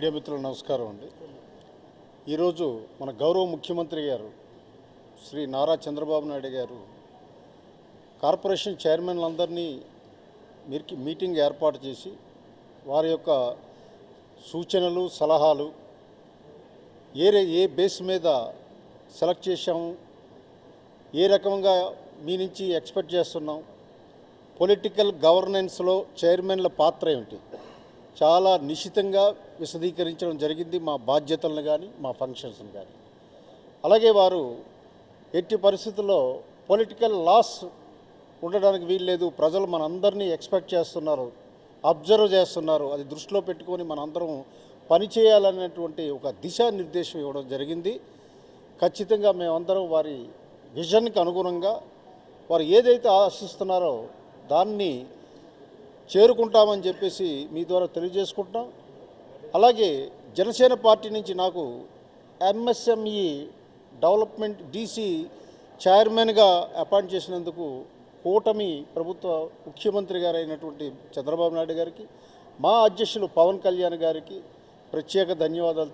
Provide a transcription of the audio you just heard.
Media మిత్రులు నమస్కారం అండి. ఈరోజు మన గౌరవ ముఖ్యమంత్రి గారు శ్రీ నారా చంద్రబాబు నాయుడు గారు కార్పొరేషన్ చైర్మన్లందరినీ మీటింగ్ ఏర్పాటు చేసి వారి యొక్క సూచనలు సలహాలు ఏ బేస్ మీద సెలెక్ట్ చేశాము, ఏ రకంగా మీ నుంచి ఎక్స్పెక్ట్ చేస్తున్నాం, పొలిటికల్ గవర్నెన్స్లో చైర్మన్ల పాత్ర ఏమిటి చాలా నిశితంగా విశదీకరించడం జరిగింది. మా బాధ్యతలను కానీ మా ఫంక్షన్స్ని కానీ. అలాగే వారు ఎట్టి పరిస్థితుల్లో పొలిటికల్ లాస్ ఉండడానికి వీల్లేదు, ప్రజలు మనందరినీ ఎక్స్పెక్ట్ చేస్తున్నారు, అబ్జర్వ్ చేస్తున్నారు, అది దృష్టిలో పెట్టుకొని మనందరం పనిచేయాలనేటువంటి ఒక దిశానిర్దేశం ఇవ్వడం జరిగింది. ఖచ్చితంగా మేమందరం వారి విజన్కి అనుగుణంగా వారు ఏదైతే ఆశిస్తున్నారో దాన్ని చేరుకుంటామని చెప్పేసి మీ ద్వారా తెలియజేసుకుంటున్నాం. అలాగే జనసేన పార్టీ నుంచి నాకు ఎంఎస్ఎంఈ డెవలప్మెంట్ డీసీ చైర్మన్గా అపాయింట్ చేసినందుకు కూటమి ప్రభుత్వ ముఖ్యమంత్రి గారు అయినటువంటి చంద్రబాబు నాయుడు గారికి, మా అధ్యక్షులు పవన్ కళ్యాణ్ గారికి ప్రత్యేక ధన్యవాదాలు.